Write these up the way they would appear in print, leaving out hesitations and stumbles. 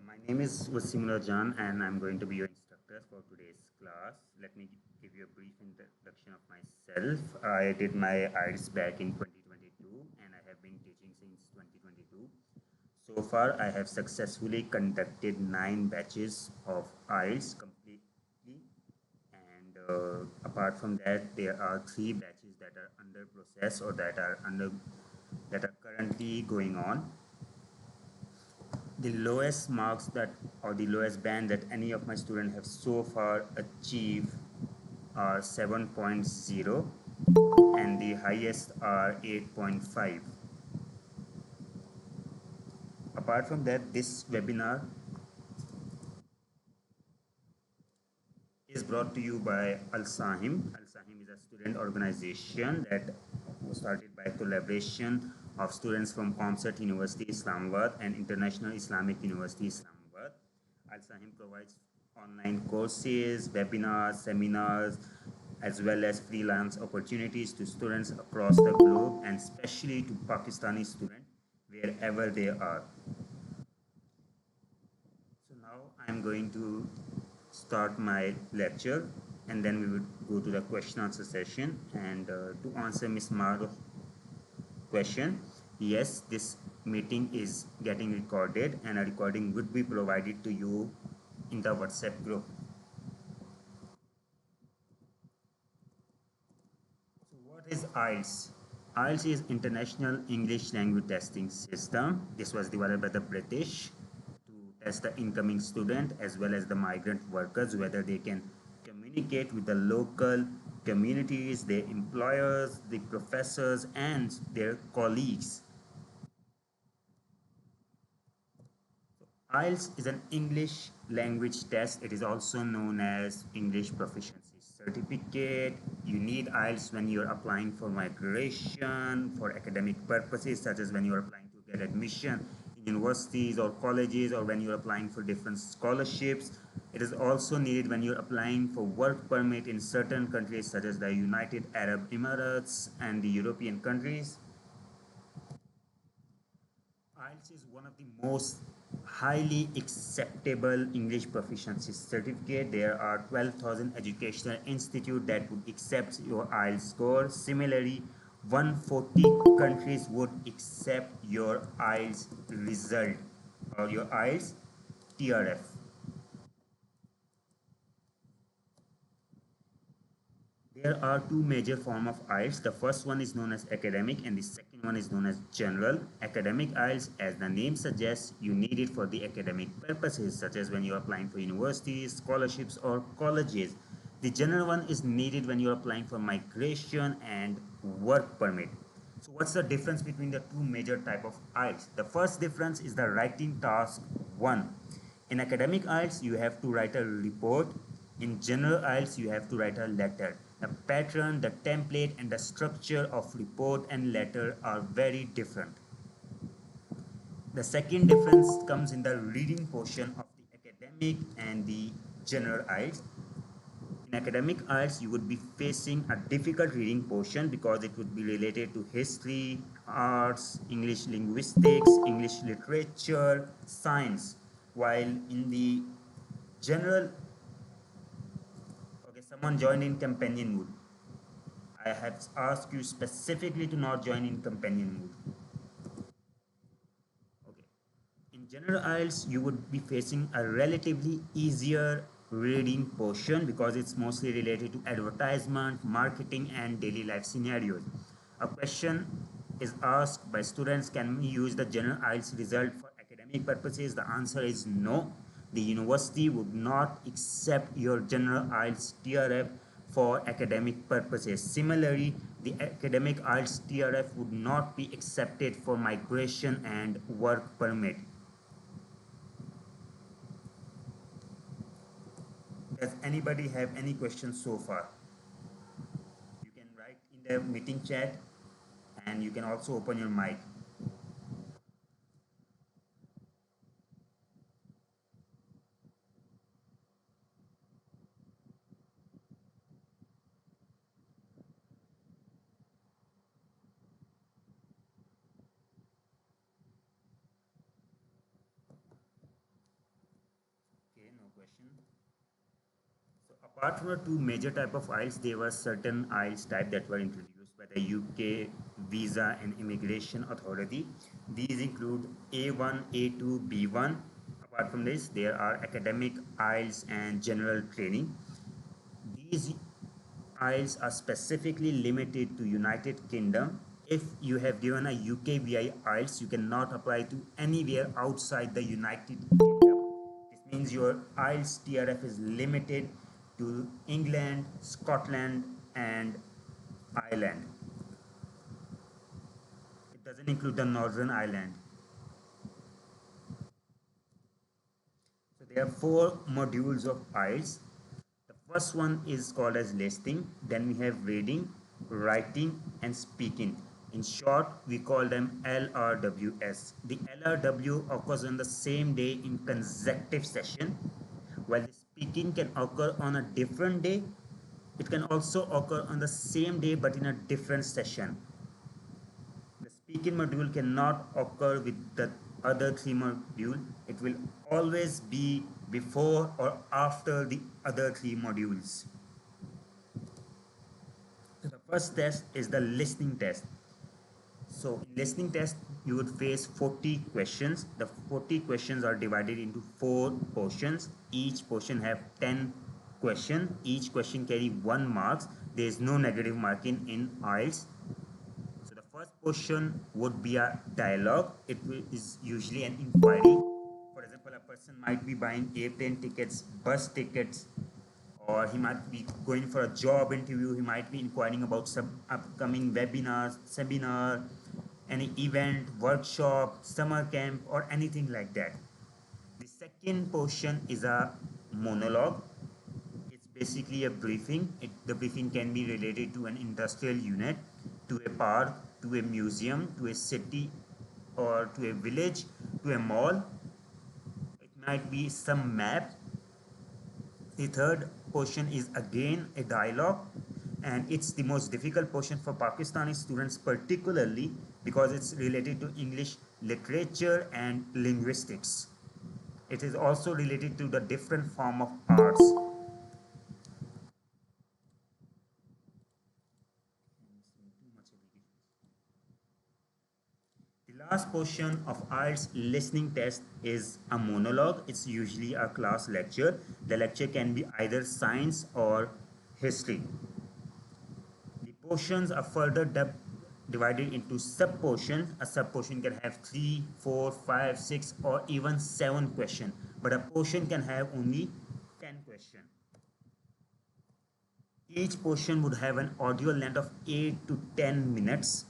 My name is Wasim Rajan and I'm going to be your instructor for today's class. Let me give you a brief introduction of myself. I did my IELTS back in 2022 and I have been teaching since 2022. So far, I have successfully conducted 9 batches of IELTS completely, and apart from that, there are 3 batches that are under process or that are currently going on. The lowest marks that or the lowest band that any of my students have so far achieved are 7.0 and the highest are 8.5. Apart from that, this webinar is brought to you by Al Sahim. Al Sahim is a student organization that was started by collaboration of students from ComSat University Islamabad and International Islamic University Islamabad. Al Sahim provides online courses, webinars, seminars, as well as freelance opportunities to students across the globe and especially to Pakistani students wherever they are. So now I am going to start my lecture and then we would go to the question answer session. And to answer Ms. Maru's question, yes, this meeting is getting recorded and a recording would be provided to you in the WhatsApp group. So what is IELTS? IELTS is International English Language Testing System. This was developed by the British to test the incoming student as well as the migrant workers, whether they can communicate with the local communities, their employers, the professors, and their colleagues. IELTS is an English language test. It is also known as English Proficiency Certificate. You need IELTS when you're applying for migration, for academic purposes, such as when you're applying to get admission in universities or colleges, or when you're applying for different scholarships. It is also needed when you're applying for work permit in certain countries, such as the United Arab Emirates and the European countries. IELTS is one of the most highly acceptable English proficiency certificate. There are 12,000 educational institutes that would accept your IELTS score. Similarly, 140 countries would accept your IELTS result or your IELTS TRF. There are two major forms of IELTS. The first one is known as academic and the second one is known as general. Academic IELTS, as the name suggests, you need it for the academic purposes, such as when you're applying for universities, scholarships, or colleges. The general one is needed when you're applying for migration and work permit. So what's the difference between the two major type of IELTS? The first difference is the writing task 1. In academic IELTS, you have to write a report. In general IELTS, you have to write a letter. The pattern, the template, and the structure of report and letter are very different. The second difference comes in the reading portion of the academic and the general IELTS. In academic IELTS, you would be facing a difficult reading portion because it would be related to history, arts, English linguistics, English literature, science. While in the general, okay, someone joined in companion mood. I have asked you specifically to not join in companion mood. Okay. In general IELTS, you would be facing a relatively easier reading portion because it's mostly related to advertisement, marketing, and daily life scenarios. A question is asked by students, can we use the general IELTS result for academic purposes? The answer is no. The university would not accept your general IELTS TRF for academic purposes. Similarly, the academic IELTS TRF would not be accepted for migration and work permit. Does anybody have any questions so far? You can write in the meeting chat and you can also open your mic. question. So apart from the two major type of IELTS, there were certain IELTS type that were introduced by the UK Visa and Immigration Authority. These include A1, A2, B1. Apart from this, there are academic IELTS and general training. These IELTS are specifically limited to United Kingdom. If you have given a UK VI IELTS, you cannot apply to anywhere outside the United Kingdom. This means your IELTS TRF is limited to England, Scotland, and Ireland. It doesn't include the Northern Ireland. So there are four modules of IELTS. The first one is called as listening. Then we have reading, writing, and speaking. In short, we call them LRWS. The LRW occurs on the same day in consecutive session, while the speaking can occur on a different day. It can also occur on the same day but in a different session. The speaking module cannot occur with the other three modules. It will always be before or after the other three modules. So the first test is the listening test. So in listening test, you would face 40 questions. The 40 questions are divided into 4 portions. Each portion have 10 questions. Each question carry 1 marks. There is no negative marking in IELTS. So the first portion would be a dialogue. It is usually an inquiry. For example, a person might be buying airplane tickets, bus tickets, or he might be going for a job interview. He might be inquiring about some upcoming webinars, seminar, any event, workshop, summer camp, or anything like that. The second portion is a monologue. It's basically a briefing. The briefing can be related to an industrial unit, to a park, to a museum, to a city, or to a village, to a mall. It might be some map. The third portion is again a dialogue, and it's the most difficult portion for Pakistani students, particularly because it's related to English literature and linguistics. It is also related to the different form of arts. The last portion of IELTS listening test is a monologue. It's usually a class lecture. The lecture can be either science or history. The portions are further divided into sub-portions. A sub-portion can have 3, 4, 5, 6, or even 7 questions. But a portion can have only 10 questions. Each portion would have an audio length of 8 to 10 minutes.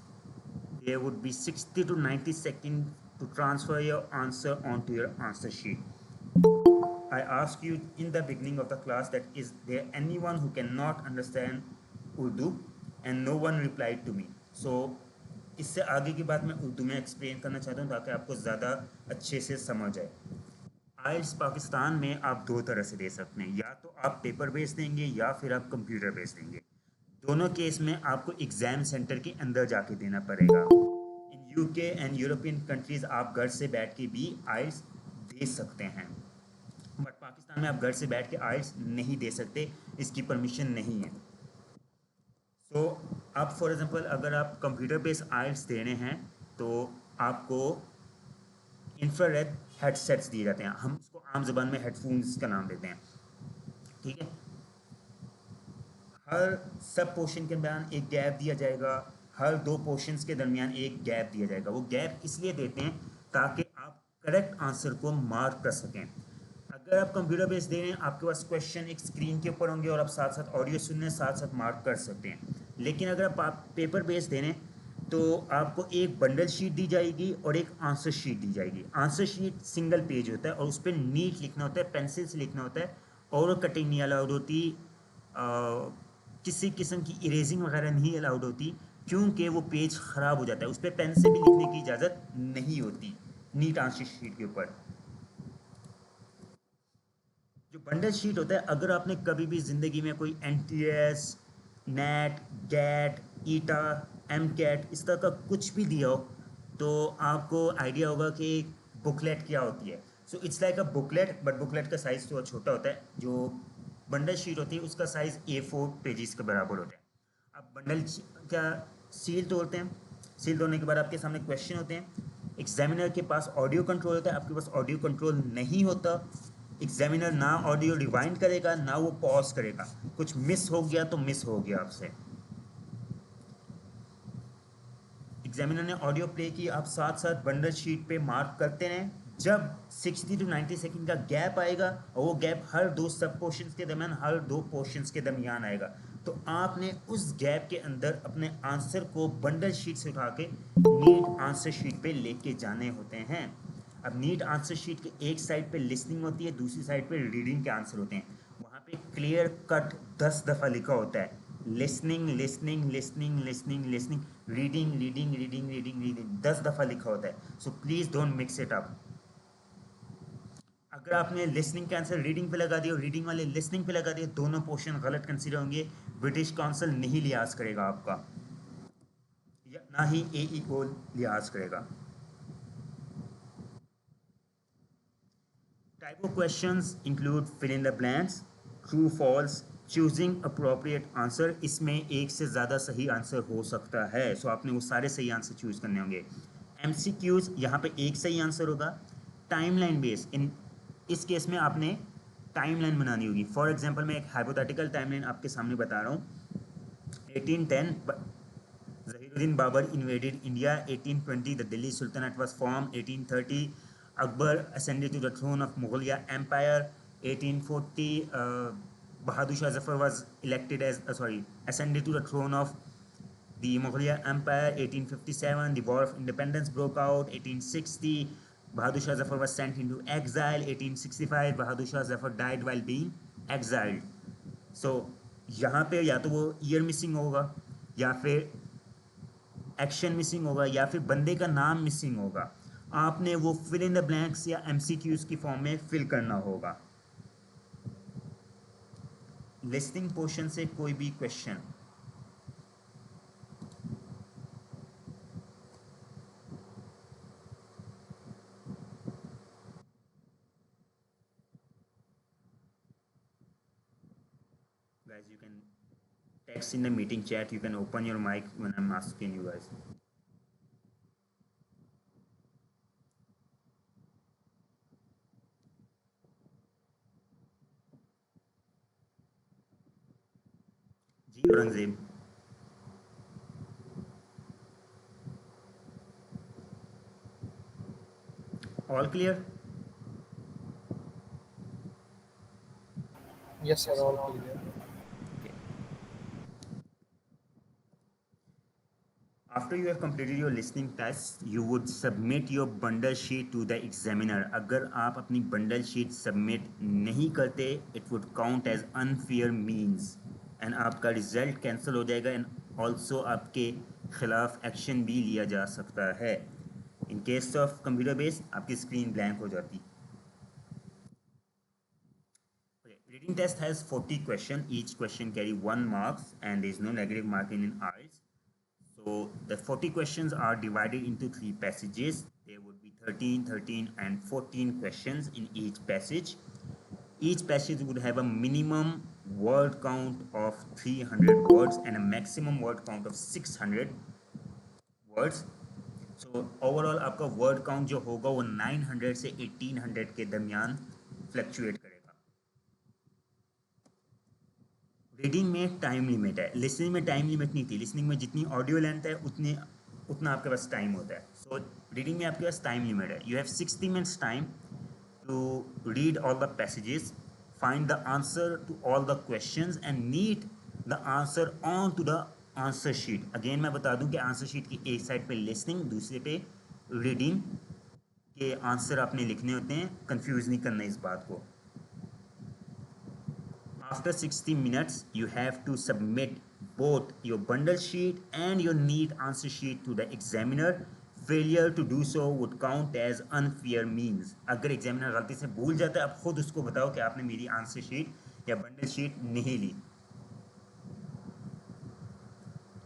There would be 60 to 90 seconds to transfer your answer onto your answer sheet. I asked you in the beginning of the class that is there anyone who cannot understand Urdu, and no one replied to me. So इससे आगे की बात मैं उर्दू में explain करना चाहता हूँ ताकि आपको ज़्यादा अच्छे से समझ आए. आइल्स पाकिस्तान में आप दो तरह से दे सकते हैं. या तो आप पेपर बेस देंगे या फिर आप कंप्यूटर बेस देंगे. दोनों केस में आपको एग्ज़ाम सेंटर के अंदर जाके देना पड़ेगा. In UK and European countries आप घर से बैठ के भी आइल्स दे सकते हैं, बट पाकिस्तान में आप घर से बैठ के आइल्स नहीं दे सकते, इसकी परमिशन नहीं है. तो आप फॉर एग्जांपल अगर आप कंप्यूटर बेस्ड आइल्स दे रहे हैं तो आपको इंफ्रारेड हेडसेट्स दिए जाते हैं. हम इसको आम ज़बान में हेडफोन्स का नाम देते हैं. ठीक है. हर सब पोर्शन के दरमियान एक गैप दिया जाएगा. हर दो पोर्शंस के दरमियान एक गैप दिया जाएगा. वो गैप इसलिए देते हैं ताकि आप करेक्ट आंसर को मार्क कर सकें. अगर आप कंप्यूटर बेस दे रहे हैं आपके पास क्वेश्चन एक स्क्रीन के ऊपर होंगे और आप साथ साथ ऑडियो सुनने साथ साथ मार्क कर सकते हैं. लेकिन अगर आप पेपर बेस दे रहे हैं तो आपको एक बंडल शीट दी जाएगी और एक आंसर शीट दी जाएगी. आंसर शीट सिंगल पेज होता है और उस पर नीट लिखना होता है, पेंसिल से लिखना होता है, और कटिंग नहीं अलाउड होती. किसी किस्म की इरेजिंग वगैरह नहीं अलाउड होती क्योंकि वो पेज ख़राब हो जाता है. उस पर पेन से भी लिखने की इजाज़त नहीं होती नीट आंसर शीट के ऊपर. जो बंडल शीट होता है, अगर आपने कभी भी ज़िंदगी में कोई NTS, नेट, गैट, ईटा, MCAT इस तरह का कुछ भी दिया हो तो आपको आइडिया होगा कि बुकलेट क्या होती है. So it's like a booklet, but booklet का साइज़ थोड़ा छोटा होता है। जो बंडल शीट होती है उसका साइज़ A4 पेजेस के बराबर होता है। अब बंडल का सील तोड़ते हैं, सील तोड़ने के बाद आपके सामने क्वेश्चन होते हैं। एग्जामिनर के पास ऑडियो कंट्रोल होता है, आपके पास ऑडियो कंट्रोल नहीं होता। एग्जामिनर ना ऑडियो रिवाइंड करेगा ना वो पॉज करेगा, कुछ मिस हो गया तो मिस हो गया आपसे। एग्जामिनर ने ऑडियो प्ले की, आप साथ साथ बंडल शीट पे मार्क करते रहें। जब 60 टू 90 सेकंड का गैप आएगा और वो गैप हर दो सब पोर्शंस के दरमियान, हर दो पोर्शंस के दरमियान आएगा, तो आपने उस गैप के अंदर अपने आंसर को बंडल शीट से उठा के नीट आंसर शीट पे लेके जाने होते हैं। अब नीट आंसर शीट के एक साइड पे लिसनिंग होती है, दूसरी साइड पे रीडिंग के आंसर होते हैं। वहाँ पे क्लियर कट 10 दफ़ा लिखा होता है, listening listening listening listening listening, reading reading reading reading reading 10 दफ़ा लिखा होता है। So please don't mix it up. अगर आपने लिसनिंग का आंसर रीडिंग पे लगा दिया और रीडिंग वाले लिसनिंग पे लगा दिया, दोनों पोर्शन गलत कंसीडर होंगे। ब्रिटिश काउंसिल नहीं लिहाज करेगा आपका, या ना ही AEO लिहाज करेगा। Type of questions include fill in the blanks, true, false, choosing appropriate answer। इसमें एक से ज़्यादा सही आंसर हो सकता है, सो आपने वो सारे सही आंसर चूज करने होंगे। MCQs, यहाँ पे एक सही आंसर होगा। टाइमलाइन बेस, इन इस केस में आपने टाइमलाइन बनानी होगी। फॉर एग्जांपल मैं एक हाइपोथेटिकल टाइमलाइन आपके सामने बता रहा हूँ। 1810 Zahiruddin Babur invaded India. 1820 the Delhi Sultanate was formed. 1830 Akbar ascended to the throne of Mughal Empire. 1840 Bahadur Shah Zafar was elected as ascended to the throne of the Mughal Empire. 1857 the War of Independence broke out. 1860 Bahadur Shah Zafar was sent into exile. 1865 Bahadur Shah Zafar died while being exiled. So यहाँ पे या तो वो year missing होगा, या फिर action missing होगा, या फिर बंदे का नाम मिसिंग होगा। आपने वो फिल इन द ब्लैंक्स या MCQs की फॉर्म में फिल करना होगा। लिस्टिंग पोर्शन से कोई भी question. Guys, you can text in the meeting chat, you can open your mic when I'm asking you guys. जी Aurangzeb, all clear? Yes, sir, all clear. After you have completed your listening test, you would submit your bundle sheet to the examiner. अगर आप अपनी bundle sheet submit नहीं करते, it would count as unfair means and आपका result cancel हो जाएगा and also आपके खिलाफ action भी लिया जा सकता है। In case of computer based, आपकी screen blank हो जाती। Reading test has 40 questions. Each question carry 1 marks and there is no negative marking in ours. So the 40 questions are divided into 3 passages. There would be 13, 13 and 14 questions in each passage. Each passage would have a minimum word count of 300 words and a maximum word count of 600 words. So overall आपका word count जो होगा वो 900 से 1800 के दरमियान fluctuate करेगा। Reading में time limit है, लिसनिंग में टाइम लिमिट नहीं थी। लिसनिंग में जितनी ऑडियो लेंथ है उतना आपके पास टाइम होता है। सो रीडिंग में आपके पास टाइम लिमिट है। You have 60 minutes time to read all the passages, find the answer to all the questions and neat the answer on to the answer sheet. Again मैं बता दूं कि आंसर शीट की एक साइड पे listening, दूसरे पे रीडिंग के आंसर आपने लिखने होते हैं। कंफ्यूज नहीं करना इस बात को। After 60 minutes, you have to submit both your bundle sheet and your neat answer sheet to the examiner. Failure to do so would count as unfair means. अगर एग्जामिनर गलती से भूल जाता है, आप खुद उसको बताओ कि आपने मेरी आंसर शीट या बंडल शीट नहीं ली।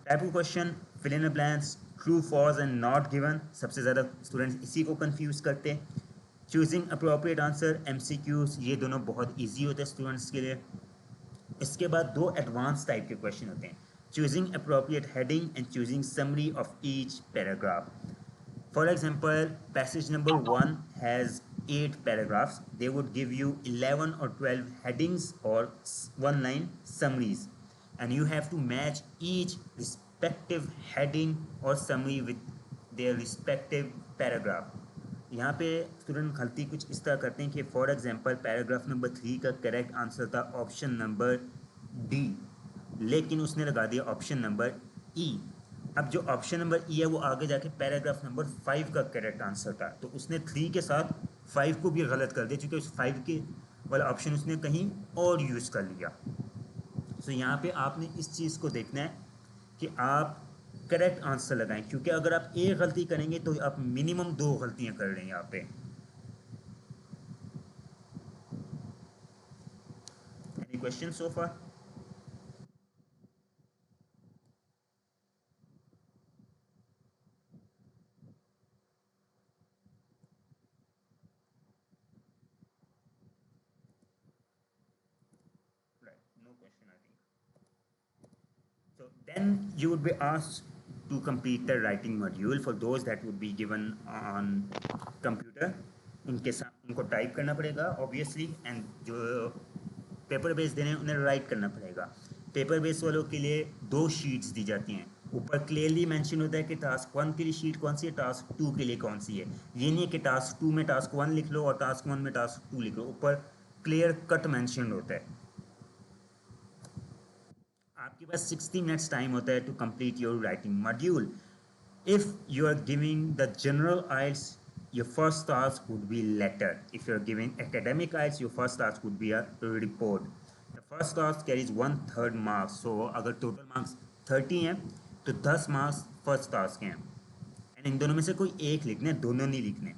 Type of question, fill in the blanks, true, false and not given. सबसे ज़्यादा स्टूडेंट्स इसी को कंफ्यूज करते हैं। चूजिंग अप्रोप्रिएट आंसर, MCQs, ये दोनों बहुत ईजी होते हैं स्टूडेंट्स के लिए। इसके बाद दो एडवांस टाइप के क्वेश्चन होते हैं, choosing appropriate heading and choosing summary of each paragraph. For example, passage number 1 has 8 paragraphs. They would give you 11 or 12 headings or one line summaries, and you have to match each respective heading or summary with their respective paragraph. यहाँ पे student गलती कुछ इस तरह करते हैं कि for example paragraph number 3 का करेक्ट आंसर था ऑप्शन नंबर डी, लेकिन उसने लगा दिया ऑप्शन नंबर ई। अब जो ऑप्शन नंबर ई है वो आगे जाके पैराग्राफ नंबर 5 का करेक्ट आंसर था, तो उसने 3 के साथ 5 को भी गलत कर दिया, क्योंकि उस 5 के वाला ऑप्शन उसने कहीं और यूज़ कर लिया। तो यहाँ पे आपने इस चीज़ को देखना है कि आप करेक्ट आंसर लगाएं, क्योंकि अगर आप एक गलती करेंगे तो आप मिनिमम 2 गलतियां कर रहे हैं यहाँ पे। Any question so far? No question, I think. So then you would be asked to complete the writing module for those that would be given on computer. उनके साथ उनको टाइप करना पड़ेगा ऑब्वियसली, एंड जो पेपर बेस दे रहे हैं उन्हें right करना पड़ेगा। पेपर बेस वालों के लिए 2 शीट्स दी जाती हैं, ऊपर क्लियरली मेंशन होता है कि टास्क 1 के लिए शीट कौन सी है, टास्क 2 के लिए कौन सी है। ये नहीं है कि टास्क 2 में टास्क 1 लिख लो और टास्क 1 में टास्क 2 लिख लो, ऊपर क्लियर कट मेंशन होता है। आपके पास 60 मिनट्स टाइम होता है to complete your writing module. If you are giving the general IELTS, your first task would be letter. If you're giving academic IELTS, your first task would be a report. The first task carries 1/3 marks. So अगर total marks 30 हैं तो 10 marks first task हैं, and इन दोनों में से कोई एक लिखने, दोनों नहीं लिखने।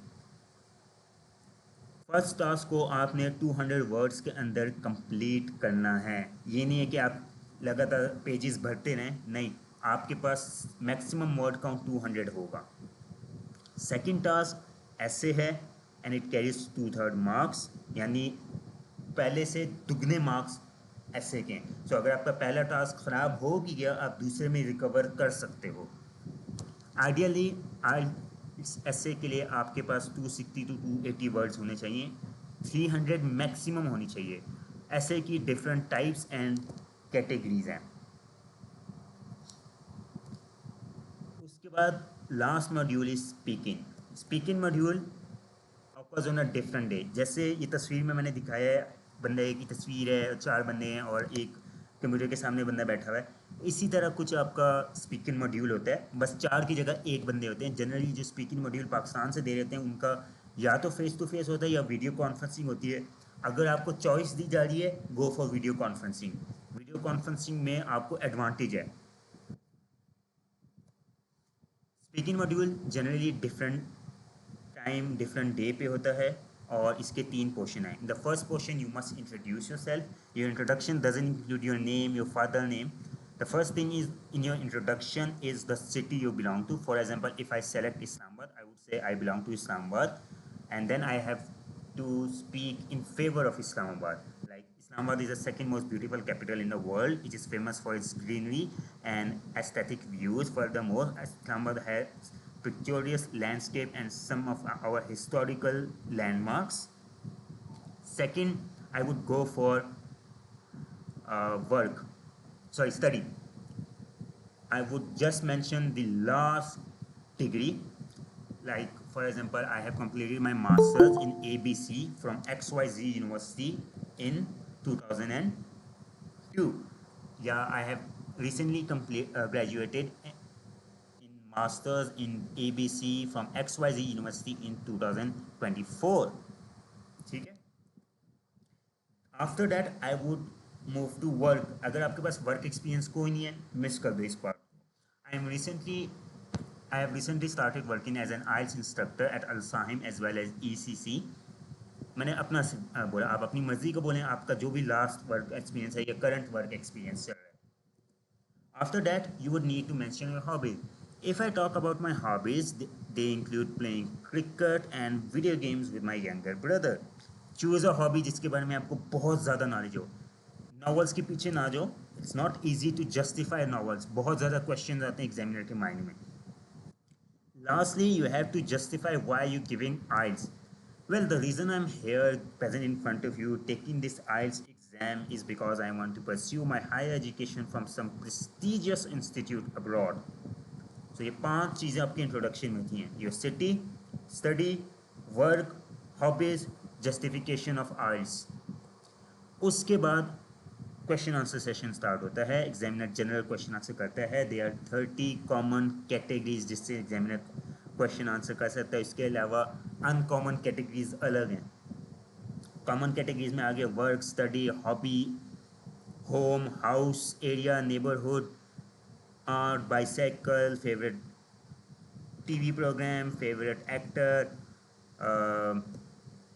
फर्स्ट टास्क को आपने 200 वर्ड्स के अंदर कंप्लीट करना है। ये नहीं है कि आप लगातार पेजेस भरते रहें, नहीं, आपके पास मैक्सिमम वर्ड काउंट 200 होगा। सेकंड टास्क ऐसे है, एंड इट कैरीज 2/3 मार्क्स, यानी पहले से दुगने मार्क्स ऐसे के। सो अगर आपका पहला टास्क ख़राब हो भी गया, आप दूसरे में रिकवर कर सकते हो। आइडियली ऐसे के लिए आपके पास 260 to 280 वर्ड्स होने चाहिए, 300 मैक्सिमम होनी चाहिए। ऐसे की डिफरेंट टाइप्स एंड कैटेगरीज हैं। उसके बाद last module is speaking. Speaking module occurs on a different day. जैसे ये तस्वीर में मैंने दिखाया है, बंदे की तस्वीर है, 4 बंदे हैं और एक कंप्यूटर के सामने बंदा बैठा हुआ है। इसी तरह कुछ आपका स्पीकिंग मॉड्यूल होता है, बस 4 की जगह 1 बंदे होते हैं। जनरली जो स्पीकिंग मॉड्यूल पाकिस्तान से दे रहे हैं उनका या तो फेस टू फेस होता है या वीडियो कॉन्फ्रेंसिंग होती है। अगर आपको चॉइस दी जा रही है, go for video conferencing. Video conferencing में आपको एडवांटेज है। Speaking module generally different time different day पे होता है, और इसके 3 पोर्शन हैं। The first portion you must introduce your self. Your introduction doesn't include your name, your father name. The first thing is in your introduction is the city you belong to. For example, if I select Islamabad, I would say I belong to Islamabad, and then I have to speak in favor of Islamabad. Like, Islamabad is the second most beautiful capital in the world. It is famous for its greenery and aesthetic views. Furthermore, Islamabad has picturesque landscape and some of our historical landmarks. Second, I would go for study. I would just mention the last degree. Like, for example, I have completed my master's in ABC from XYZ University in 2002. Yeah, I have recently graduated in master's in ABC from XYZ University in 2024. ठीक है? After that, I would move to work. अगर आपके पास work experience कोई नहीं है, miss कर दो इस पार्ट को। I have recently started working as an IELTS instructor at Al Sahim as well as ECC. मैंने अपना बोला, आप अपनी मर्जी को बोलें, आपका जो भी लास्ट वर्क एक्सपीरियंस है या करंट वर्क एक्सपीरियंस चल रहा है। After that, you would need to mention your hobby. If I talk about my hobbies, they include playing cricket and video games with my younger brother. Choose a hobby जिसके बारे में आपको बहुत ज़्यादा knowledge हो. नॉवेल्स के पीछे ना जाओ. It's not easy to justify novels. बहुत ज़्यादा क्वेश्चन आते हैं एग्जामिनर के माइंड में. Lastly, you have to justify why you're giving IELTS. Well, the reason I'm here present in front of you taking this IELTS exam is because I want to pursue my higher education from some prestigious institute abroad. So ये 5 चीज़ें आपकी introduction में थी हैं. Your city, study, work, hobbies, justification of IELTS. उसके बाद question answer session start होता है. एग्जामिनर जनरल क्वेश्चन आंसर करता है. दे आर 30 कॉमन कैटेगरीज जिससे एग्जामिनर क्वेश्चन आंसर कर सकता है. इसके अलावा अनकॉमन कैटेगरीज अलग हैं. कॉमन कैटेगरीज में आगे work, study, hobby, home, house, area, neighbourhood, art, bicycle, favourite TV programme, favourite actor,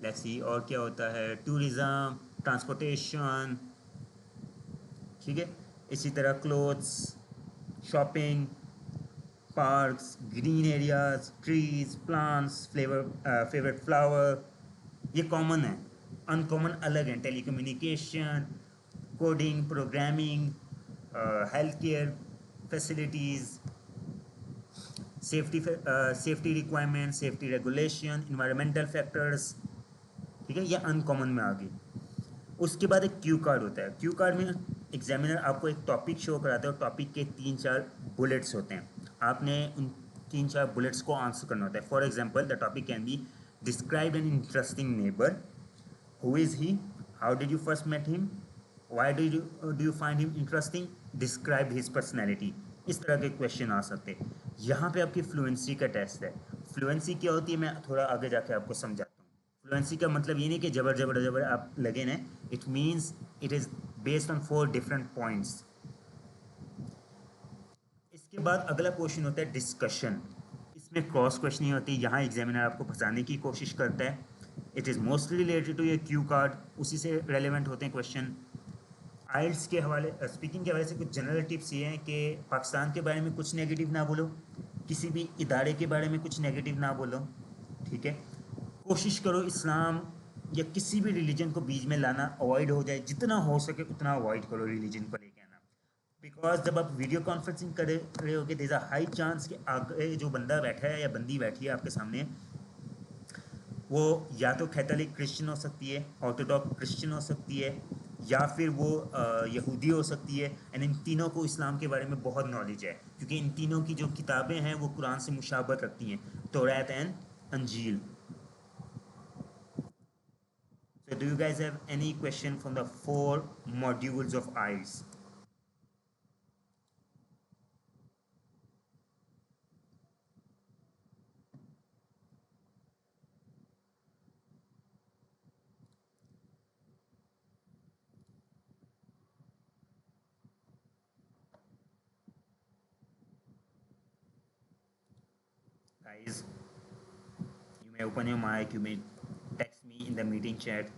let's see और क्या होता है, टूरिज़म, ट्रांसपोर्टेशन, ठीक है. इसी तरह clothes, shopping, parks, green areas, trees, plants, favourite flower, ये कॉमन है. अनकॉमन अलग हैं. Telecommunication, coding, programming, health care facilities, safety requirement, safety regulation, environmental factors, ठीक है. ये अनकॉमन में आ गई. उसके बाद एक क्यू कार्ड होता है. क्यू कार्ड में एग्जामिनर आपको एक टॉपिक शो कराता है और टॉपिक के 3-4 बुलेट्स होते हैं. आपने उन 3-4 बुलेट्स को आंसर करना होता है. For example the topic can be describe an interesting neighbour, who is he, how did you first met him, why do you find him interesting, describe his personality. इस तरह के क्वेश्चन आ सकते हैं. यहाँ पे आपकी फ्लुएंसी का टेस्ट है. फ्लुएंसी क्या होती है मैं थोड़ा आगे जाके आपको समझाता हूँ. फ्लुएंसी का मतलब ये नहीं कि जबर जबर जबर आप लगे ना. It means it is based on 4 different points. इसके बाद अगला क्वेश्चन होता है डिस्कशन. इसमें क्रॉस क्वेश्चनिंग होती है. यहाँ एग्जामिनर आपको फंसाने की कोशिश करता है. It is mostly related to your cue card. उसी से रेलिवेंट होते हैं क्वेश्चन. आइल्स के हवाले स्पीकिंग के हवाले से कुछ जनरल टिप्स ये हैं कि पाकिस्तान के बारे में कुछ नेगेटिव ना बोलो, किसी भी इदारे के बारे में कुछ नेगेटिव ना बोलो, ठीक है. कोशिश करो इस्लाम या किसी भी रिलीजन को बीच में लाना अवॉइड हो जाए. जितना हो सके उतना अवॉइड करो रिलीजन को लेके आना. बिकॉज जब आप वीडियो कॉन्फ्रेंसिंग कर रहे होगे there is a high chance कि आगे जो बंदा बैठा है या बंदी बैठी है आपके सामने, वो या तो कैथोलिक क्रिश्चियन हो सकती है, ऑर्थोडॉक्स क्रिश्चियन हो सकती है, या फिर वो यहूदी हो सकती है. एंड इन तीनों को इस्लाम के बारे में बहुत नॉलेज है क्योंकि इन तीनों की जो किताबें हैं वो कुरान से मुशाबत रखती हैं, तौरात and अंजील. So do you guys have any question from the 4 modules of IELTS? Guys, you may open your mic, you may text me in the meeting chat.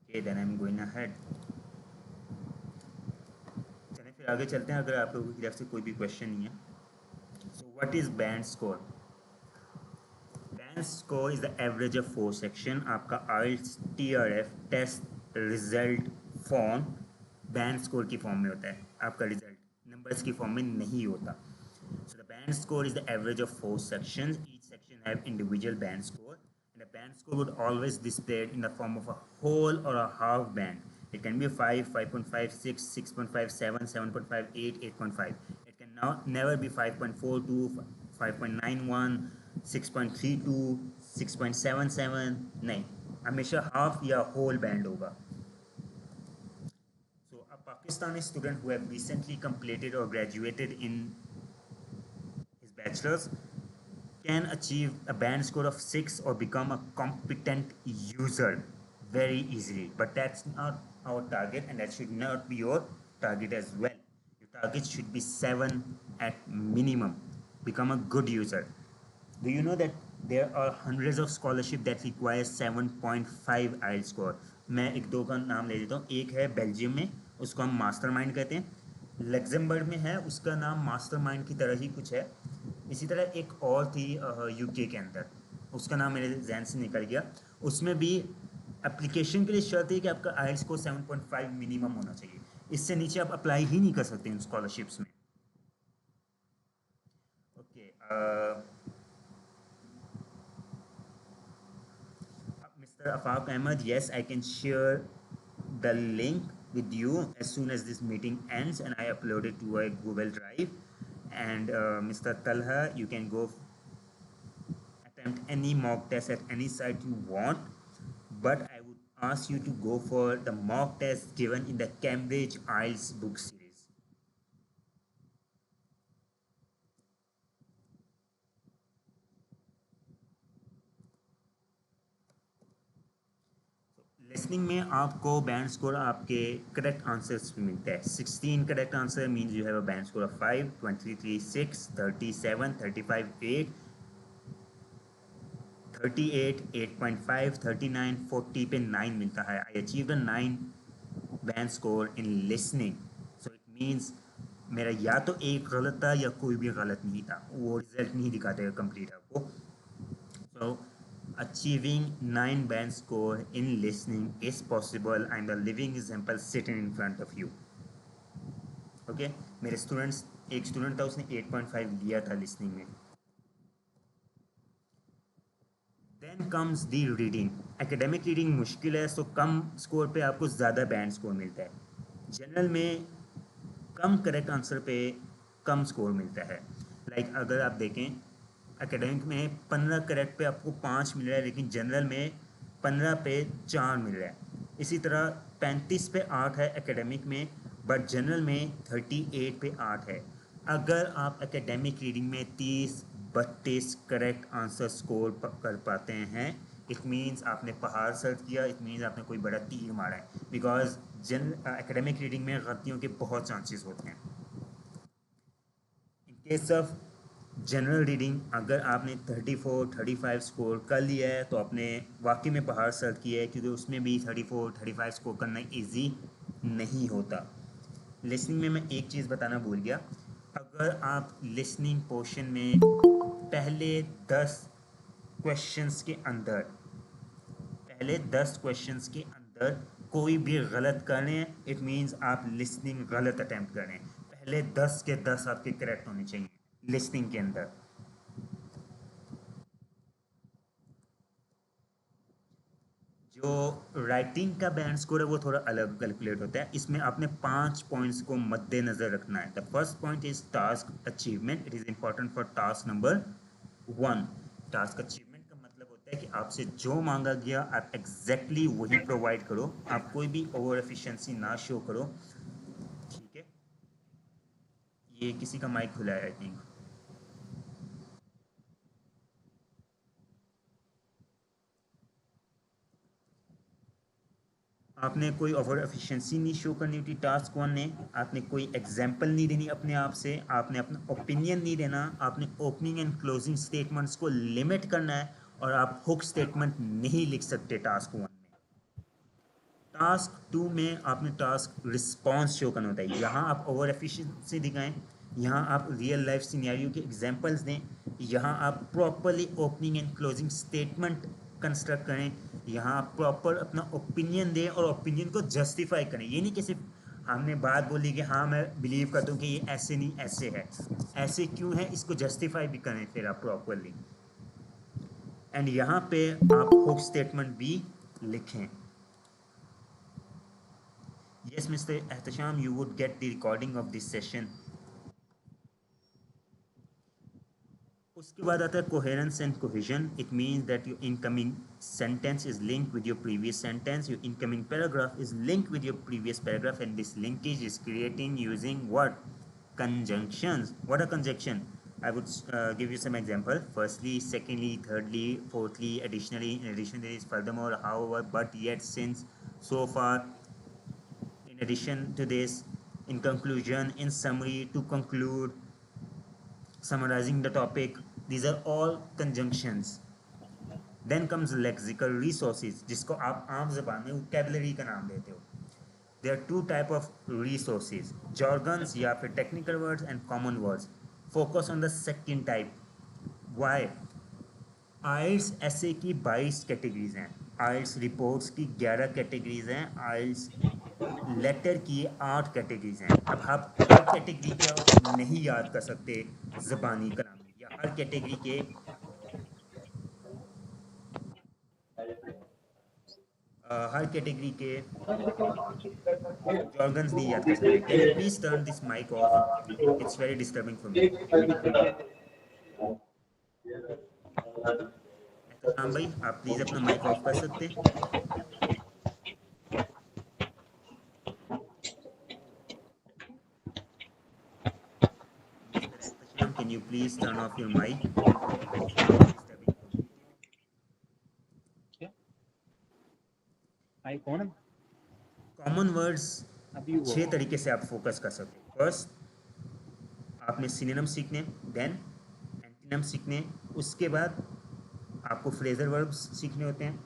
Okay, then I'm going ahead. चलें फिर आगे चलते हैं अगर आप लोगों की तरफ से कोई भी क्वेश्चन नहीं है. So what is band score? Band score is the average of 4 section. आपका IELTS TRF test result form band score की फॉर्म में होता है. आपका रिजल्ट नंबर्स की फॉर्म में नहीं होता. So the band score is the average of 4 sections. Each section have individual band score, and the band score would always displayed in the form of a whole or a half band. It can be 5, 5.5, 6, 6.57, 7.58, 8.5. It can now never be 5.42, 5.91, 6.32, 6.77. नहीं, हमेशा half या whole band होगा. So a Pakistani student who have recently completed or graduated in his bachelor's can achieve a band score of 6 or become a competent user very easily. But that's not our target, and that should not be your target as well. Your target should be 7 at minimum. Become a good user. Do you know that there are hundreds of scholarship that require 7.5 IELTS score? मैं एक दो का नाम ले लेता हूँ. एक है बेल्जियम में, उसको हम मास्टरमाइंड कहते हैं. लग्जमबर्ग में है, उसका नाम मास्टरमाइंड की तरह ही कुछ है. इसी तरह एक और थी यूके के अंदर, उसका नाम मेरे जहन से निकल गया. उसमें भी एप्लीकेशन के लिए शर्त है कि आपका आइल्स को 7.5 मिनिमम होना चाहिए. इससे नीचे आप अप्लाई ही नहीं कर सकते इन स्कॉलरशिप्स में. Okay, Mr. Afaq Ahmed, yes, I can share the link with you as soon as this meeting ends and I upload it to a Google Drive. And Mr. Talha, you can go attempt any mock test at any site you want, but I would ask you to go for the mock test given in the Cambridge IELTS book series. Listening में आपको band score आपके correct answers पे मिलता है. 16 correct answer means you have a band score of 5, 23 6, 37 35 8, 38 8.5, 39 40 पे 9 मिलता है. I achieve the 9 band score in listening. So it means मेरा या तो एक गलत था या कोई भी गलत नहीं था. वो रिजल्ट नहीं दिखाते कंप्लीट आपको. So, achieving 9 band score in listening is possible. I'm the living example sitting in front of you. Okay? मेरे स्टूडेंट्स, एक स्टूडेंट था उसने 8.5 लिया था लिसनिंग में. Then comes the reading. Academic reading मुश्किल है, सो कम स्कोर पे आपको ज़्यादा बैंड स्कोर मिलता है. जनरल में कम करेक्ट आंसर पे कम स्कोर मिलता है. लाइक अगर आप देखें एकेडमिक में 15 करेक्ट पे आपको 5 मिल रहा है, लेकिन जनरल में 15 पे 4 मिल रहा है. इसी तरह 35 पे 8 है एकेडमिक में, बट जनरल में 38 पे 8 है. अगर आप एकेडमिक रीडिंग में 30-32 करेक्ट आंसर स्कोर कर पाते हैं, इट मीन्स आपने पहाड़ सर किया. इट मीन्स आपने कोई बड़ा तीर मारा है. बिकॉज एकेडमिक रीडिंग में गलतियों के बहुत चांसेस होते हैं. In case of general reading अगर आपने 34-35 स्कोर कर लिया है तो आपने वाकई में पहाड़ सर किया है, क्योंकि उसमें भी 34-35 स्कोर करना इजी नहीं होता. लिसनिंग में मैं एक चीज़ बताना भूल गया. अगर आप लिसनिंग पोर्शन में पहले 10 क्वेश्चंस के अंदर कोई भी गलत कर रहे हैं, इट मीन्स आप लिसनिंग गलत अटैम्प्ट कर रहे हैं. पहले 10 के 10 आपके करेक्ट होने चाहिए लिसनिंग के अंदर. जो राइटिंग का बैंड स्कोर है वो थोड़ा अलग कैलकुलेट होता है. इसमें आपने 5 पॉइंट्स को मद्देनजर रखना है. The first point is task achievement. It is important for task number 1. Task achievement का मतलब होता है कि आपसे जो मांगा गया आप एग्जैक्टली वही प्रोवाइड करो. आप कोई भी ओवर एफिशिएंसी ना शो करो. ठीक है, ये किसी का माइक खुला है आई थिंक. आपने कोई ओवर एफिशिएंसी नहीं शो करनी होती टास्क 1 ने. आपने कोई एग्जांपल नहीं देनी अपने आप से. आपने अपना ओपिनियन नहीं देना. आपने ओपनिंग एंड क्लोजिंग स्टेटमेंट्स को लिमिट करना है. और आप हुक स्टेटमेंट नहीं लिख सकते टास्क 1 में. टास्क 2 में आपने टास्क रिस्पॉन्स शो करना होता है. यहाँ आप ओवर एफिशिएंसी दिखाएं, यहाँ आप रियल लाइफ सिनेरियो के एग्जांपल्स दें, यहाँ आप properly opening and closing statement construct करें, यहाँ आप प्रॉपर अपना ओपिनियन दें और ओपिनियन को जस्टिफाई करें. ये नहीं कि सिर्फ हमने बात बोली कि हाँ मैं बिलीव करता हूँ कि ये ऐसे नहीं ऐसे है, ऐसे क्यों है, इसको जस्टिफाई भी करें फिर आप प्रॉपरली. एंड यहाँ पे आप हुक स्टेटमेंट भी लिखें. Yes, Mr. Ehtasham, you would get the recording of this session. उसके बाद आता है coherence and cohesion. It means that your incoming sentence is linked with your previous sentence. Your incoming paragraph is linked with your previous paragraph, and this linkage is creating using what? Conjunctions. What are conjunction? I would give you some example. Firstly, secondly, thirdly, fourthly, additionally. In addition, there is furthermore, however, but, yet, since, so far. In addition to this, in conclusion, in summary, to conclude, summarizing the topic, these are all conjunctions. Then comes lexical resources, जिसको आप आम जबान में vocabulary का नाम देते हो. There are two type of resources, jargons या फिर technical words and common words. Focus on the second type. Why? आइल्स ऐसे की 22 कैटेगरीज हैं, आइल्स रिपोर्ट्स की 11 कैटेगरीज हैं, आइल्स लेटर की 8 कैटेगरीज हैं. अब आप हर कैटेगरी को नहीं याद कर सकते ज़बानी कलाम में, या हर कैटेगरी के हर कैटेगरी के जॉर्गन्स नहीं याद कर सकते. Can you please turn this mic off, it's very disturbing for me. Ehtesham भाई, आप प्लीज़ अपना माइक ऑफ कर सकते हैं. Mister Ehtesham, can you please turn off your mic, it's very disturbing for me. भाई कौन? कॉमन वर्ड्स अभी वो 6 तरीके से आप फोकस कर सकते हैं. फर्स्ट, आपने सिनोनिम सीखने, देन एंटीनम सीखने, उसके बाद आपको फ्रेजल वर्ब्स सीखने होते हैं.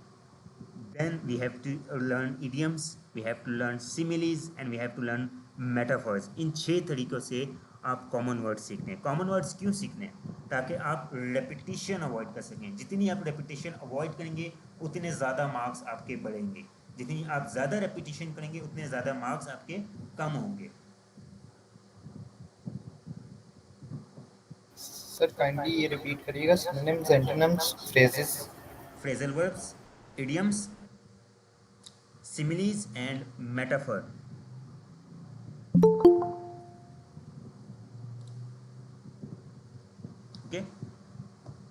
Then we have to learn idioms, we have to learn similes and we have to learn metaphors. इन 6 तरीक़ों से आप कॉमन वर्ड्स सीखने हैं. कॉमन वर्ड्स क्यों सीखने हैं? ताकि आप रेपिटिशन अवॉइड कर सकें. जितनी आप रेपिटिशन अवॉइड करेंगे उतने ज़्यादा मार्क्स आपके बढ़ेंगे. जितनी आप ज़्यादा रेपिटिशन करेंगे उतने ज़्यादा मार्क्स आपके कम होंगे. सर काइंडली ये रिपीट करिएगा, synonyms, antonyms, phrases. Phrasal verbs, idioms, similes and metaphor. Okay,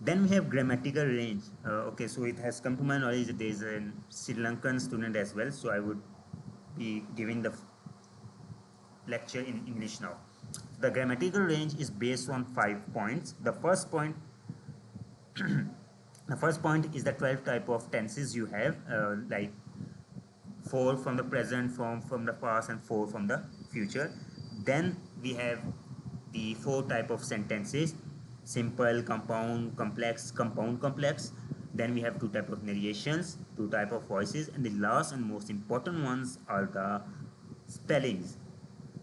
then we have grammatical range. Okay, so it has come to my knowledge that there is a Sri Lankan student as well, so I would be giving the lecture in English now. The grammatical range is based on 5 points. The first point is the 12 type of tenses you have, like 4 from the present, from the past, and 4 from the future. Then we have the 4 type of sentences: simple, compound, complex, compound, complex. Then we have 2 type of narrations, 2 type of voices, and the last and most important ones are the spellings.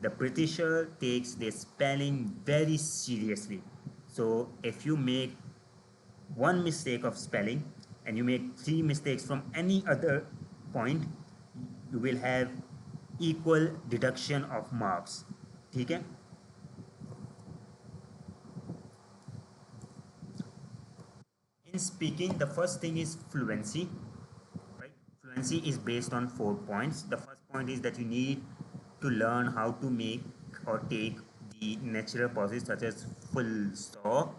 The Britisher takes their spelling very seriously. So if you make one mistake of spelling and you make 3 mistakes from any other point, you will have equal deduction of marks. ठीक है? In speaking, the first thing is fluency. Right? Fluency is based on 4 points. The first point is that you need to learn how to make or take the natural pauses such as full stop,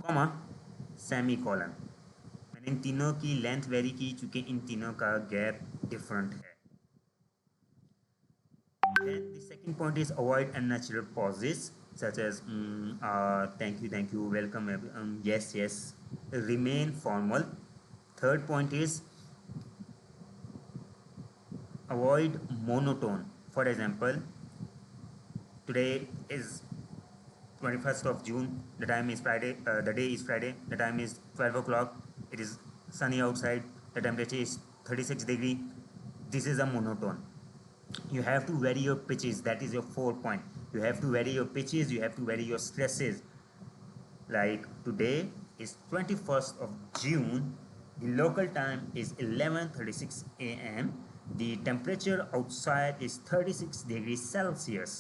comma, semicolon. मैंने इन तीनों की length very की चूँकि इन तीनों का gap different है. Then the second point is avoid unnatural pauses such as thank you, welcome, yes, yes. Remain formal. Third point is avoid monotone. For example, today is 21st of June, the time is Friday, the day is Friday, the time is 12 o'clock, it is sunny outside, the temperature is 36 degree. This is a monotone. You have to vary your pitches. That is your 4 point. You have to vary your pitches, you have to vary your stresses. Like today is 21st of June, the local time is 11:36 a.m. The temperature outside is 36 degrees Celsius.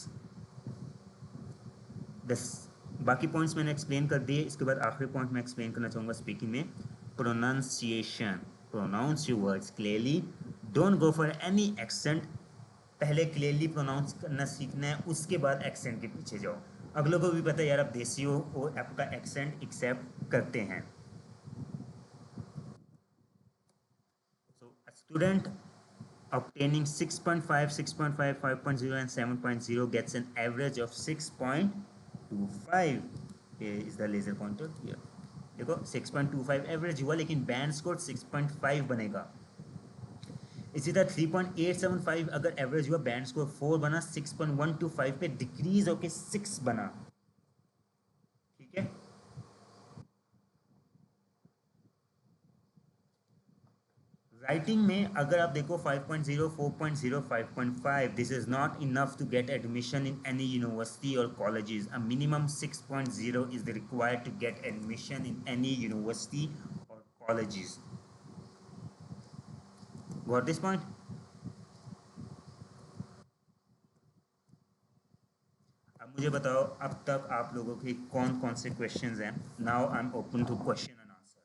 बाकी points मैंने explain कर दिए. इसके बाद आखिरी point मैं explain करना चाहूँगा स्पीकिंग में, pronunciation. Pronounce your words clearly, don't go for any accent. पहले क्लियरली प्रोनाउंस करना सीखना है, उसके बाद एक्सेंट के पीछे जाओ. अगलों को भी पता है यार आप देसी हो और आपका एक्सेंट एक्सेप्ट करते हैं. So student obtaining 6.5, 6.5, 5.0 and 7.0 gets an average of 6.25. is the laser pointer here. देखो 6.25 एवरेज हुआ, लेकिन बैंड स्कोर 6.5 बनेगा. इसी तरह 3.875 अगर एवरेज हुआ, बैंड स्कोर 4 बना, 6.125 पे डिक्रीज होके 6 बना, ठीक है। राइटिंग में अगर आप देखो 5.0, 4.0, 5.5, this is not enough to get admission in any university और colleges. A minimum 6.0 is the required to get admission in any university और कॉलेजेस। Got this point? अब मुझे बताओ अब तक आप लोगों के कौन कौन से क्वेश्चंस हैं। Now I am open to question and answer.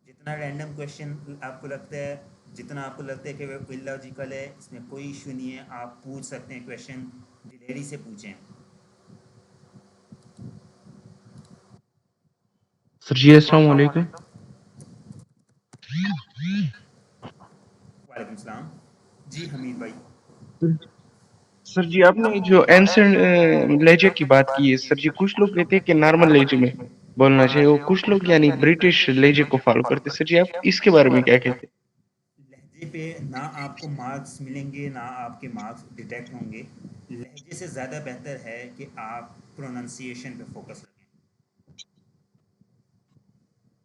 जितना रैंडम क्वेश्चन आपको लगता है, जितना आपको लगता है कि वो इलॉजिकल है, इसमें कोई इशू नहीं है, आप पूछ सकते हैं क्वेश्चन, दिलेरी से पूछें। सर जी अस्सलाम वालेकुम। वालेकुम सलाम जी हमीद भाई। सर जी आपने जो एंसेंट लहजे की बात की है सर जी, कुछ लोग कहते हैं कि नॉर्मल लहजे में बोलना चाहिए, वो कुछ लोग यानी ब्रिटिश लहजे को फॉलो करते हैं। सर जी आप इसके बारे में क्या कहते हैं? लहजे पे ना आपको मार्क्स मिलेंगे ना आपके मार्क्स डिटेक्ट होंगे। लहजे से ज़्यादा बेहतर है कि आप प्रोनाउंसिएशन पे फोकस रखें।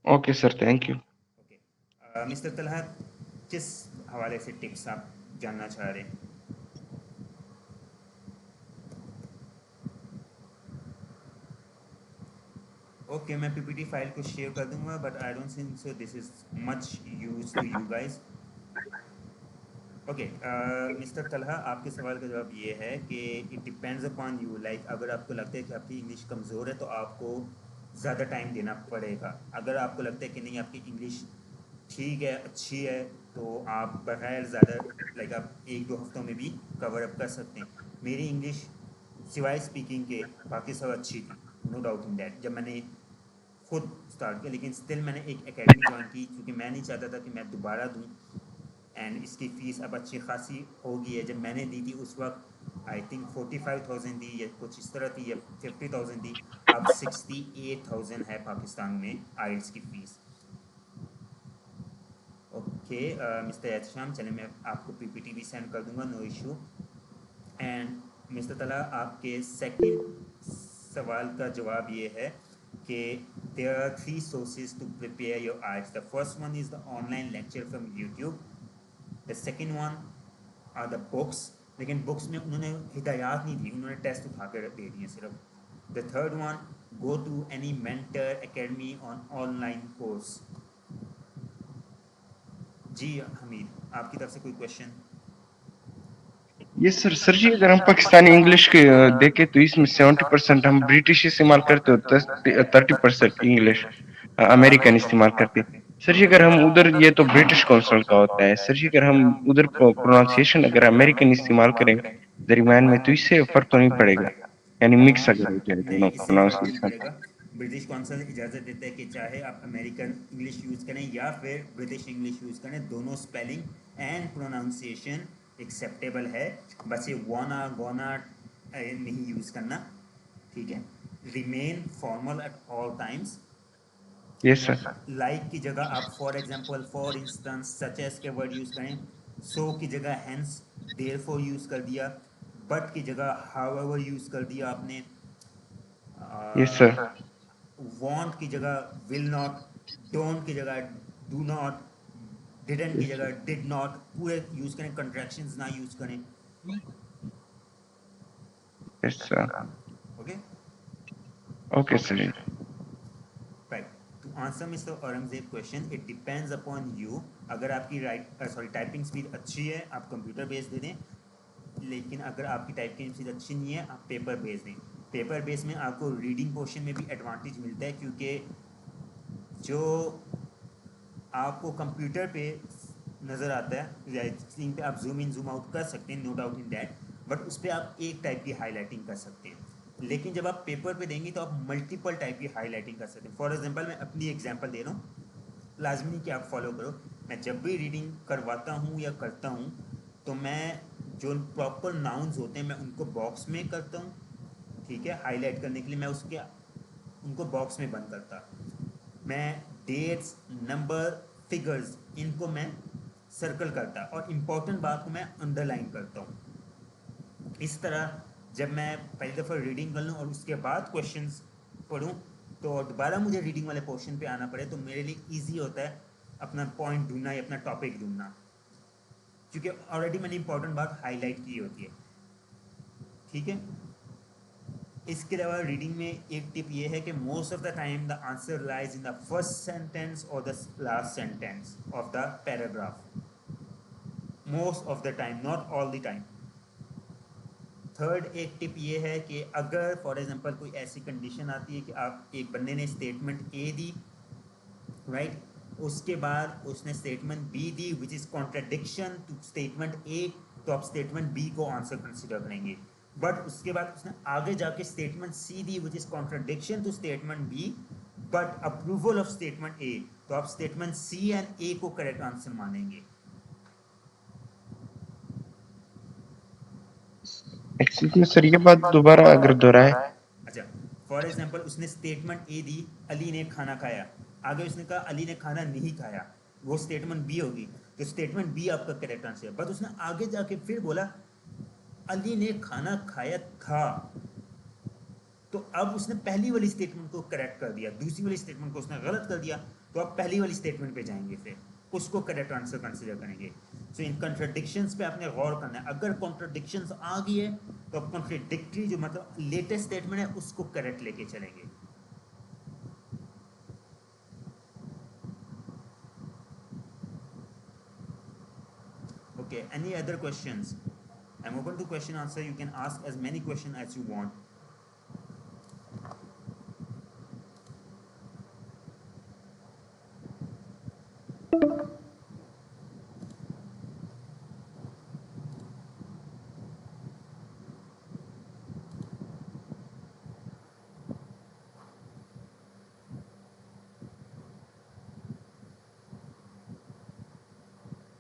Okay sir, thank you. Okay mister Talha, किस हवाले से टिप्स आप जानना चाह रहे हैं? ओके मैं पीपीटी फाइल को शेयर कर दूंगा, but I don't think so this is much use to you guys. Okay mister Talha, आपके सवाल का जवाब ये है कि it depends upon you. Like अगर आपको लगता है कि आपकी इंग्लिश कमज़ोर है तो आपको ज़्यादा टाइम देना पड़ेगा। अगर आपको लगता है कि नहीं आपकी इंग्लिश ठीक है, अच्छी है, तो आप बगैर ज़्यादा लाइक आप 1-2 हफ्तों में भी कवर अप कर सकते हैं। मेरी इंग्लिश सिवाय स्पीकिंग के बाकी सब अच्छी थी, नो डाउट इन डैट, जब मैंने खुद स्टार्ट किया। लेकिन स्टिल मैंने एक एकेडमी ज्वाइन की क्योंकि मैं नहीं चाहता था कि मैं दोबारा दूँ। एंड इसकी फ़ीस अब अच्छी खासी हो गई है। जब मैंने दी थी उस वक्त आई थिंक 45,000 दी या कुछ इस तरह थी, या 50,000 दी। अब 68,000 है पाकिस्तान में आइल्स की फ़ीस। ओके मिस्टर एहतशाम, चले मैं आपको पीपीटी भी सेंड कर दूंगा, नो इशू। एंड मिस्टर तला, आपके सेकंड सवाल का जवाब ये है कि there are 3 sources to prepare your IELTS. The first one is the online lecture from YouTube. The second one are the books, लेकिन बुक्स में उन्होंने हिदायत नहीं दी, उन्होंने टेस्ट उठा कर दे दिए सिर्फ। The third one, go to any mentor academy on online course. जी हमीद, आपकी तरफ से कोई क्वेश्चन? Yes sir. सर जी अगर हम पाकिस्तानी इंग्लिश के देखें तो इसमें 70% हम ब्रिटिश इस्तेमाल करते हो, 30% इंग्लिश अमेरिकन इस्तेमाल करते हैं। सर जी अगर हम उधर, ये तो ब्रिटिश काउंसिल का होता है, सर जी अगर हम उधर प्रोनाउंसिएशन अगर अमेरिकन इस्तेमाल करें दरमियान में, तो इससे फर्क तो नहीं पड़ेगा, यानी मिक्स अगर हो जाए नहीं, दोनों इससे फ़र्क नहीं प्रोनाउंसिएशन। पड़ेगा। ब्रिटिश काउंसिल इजाज़त देता है कि चाहे आप अमेरिकन इंग्लिश यूज़ करें या फिर ब्रिटिश इंग्लिश यूज़ करें, दोनों स्पेलिंग एंड प्रोनाउंसिएशन एक्सेप्टेबल है। बस ये वाना गोना नहीं यूज़ करना, ठीक है। Remain formal at all times. Yes sir. Like की जगह आप for example, for instance, such as के वर्ड यूज़ करें। सो की जगह हैंस, देयरफॉर यूज़ कर दिया। बट की जगह हाउएवर यूज़ कर दिया आपने। Yes sir. वांट की जगह विल नॉट, डोंट की जगह डू नॉट, डिडंट की यस जगह डिड नॉट, पूरे यूज़ करें, कंट्रैक्शंस ना यूज़ करें। Sir. Okay okay sir. Right. To answer mister Aurangzeb question, it depends upon you. अगर आपकी टाइपिंग स्पीड अच्छी है आप कंप्यूटर बेस दे दें, लेकिन अगर आपकी टाइपिंग स्पीड अच्छी नहीं है आप पेपर बेस दें। पेपर बेस में आपको रीडिंग पोर्शन में भी एडवांटेज मिलता है, क्योंकि जो आपको कंप्यूटर पे नज़र आता है या स्क्रीन पे, आप जूम इन जूम आउट कर सकते हैं, no doubt in that, but उस पर आप एक टाइप की हाईलाइटिंग कर सकते हैं। लेकिन जब आप पेपर पे देंगे तो आप मल्टीपल टाइप की हाईलाइटिंग कर सकते हैं। फॉर एग्जांपल मैं अपनी एग्जांपल दे रहा हूँ, लाजमी नहीं कि आप फॉलो करो। मैं जब भी रीडिंग करवाता हूँ या करता हूँ तो मैं जो प्रॉपर नाउन्स होते हैं मैं उनको बॉक्स में करता हूँ, ठीक है। हाईलाइट करने के लिए मैं उसके उनको बॉक्स में बंद करता। मैं डेट्स, नंबर, फिगर्स, इनको मैं सर्कल करता और इम्पोर्टेंट बात को मैं अंडरलाइन करता हूँ। इस तरह जब मैं पहली दफ़ा रीडिंग कर लूँ और उसके बाद क्वेश्चंस पढ़ूँ तो दोबारा मुझे रीडिंग वाले पोर्शन पे आना पड़े तो मेरे लिए इजी होता है अपना पॉइंट ढूंढना या अपना टॉपिक ढूंढना, क्योंकि ऑलरेडी मैंने इंपॉर्टेंट बात हाईलाइट की होती है। ठीक है। इसके अलावा रीडिंग में एक टिप ये है कि most of the time the answer lies in the first sentence और the last sentence of the paragraph, most of the time, not all the time. Third एक टिप ये है कि अगर फॉर एग्जांपल कोई ऐसी कंडीशन आती है कि आप एक बंदे ने स्टेटमेंट ए दी, राइट, उसके बाद उसने स्टेटमेंट बी दी which is contradiction to statement A, तो आप स्टेटमेंट बी को आंसर कंसिडर करेंगे। बट उसके बाद उसने आगे जाके स्टेटमेंट सी दी which is contradiction to statement B but approval of statement A, तो आप स्टेटमेंट सी एंड ए को करेक्ट आंसर मानेंगे। एक्सक्यूज मी सर, ये बात दोबारा अगर दोहराए। अच्छा, फॉर एग्जाम्पल उसने स्टेटमेंट ए दी, अली ने खाना खाया, आगे उसने कहा अली ने खाना नहीं खाया, वो स्टेटमेंट बी होगी, तो स्टेटमेंट बी आपका करेक्ट आंसर है। बट उसने आगे जाके फिर बोला अली ने खाना खाया था, तो अब उसने पहली वाली स्टेटमेंट को करेक्ट कर दिया, दूसरी वाली स्टेटमेंट को उसने गलत कर दिया, तो आप पहली वाली स्टेटमेंट पे जाएंगे, फिर उसको करेक्ट आंसर कंसिडर करेंगे। सो इन कॉन्ट्रडिक्शंस पे आपने गौर करना है। अगर कॉन्ट्रडिक्शंस आ गई है तो आप कॉन्ट्रडिक्टरी जो मतलब लेटेस्ट स्टेटमेंट है उसको करेक्ट लेके चलेंगे। Okay, any other questions? I'm open to question answer. You can ask as many questions as you want.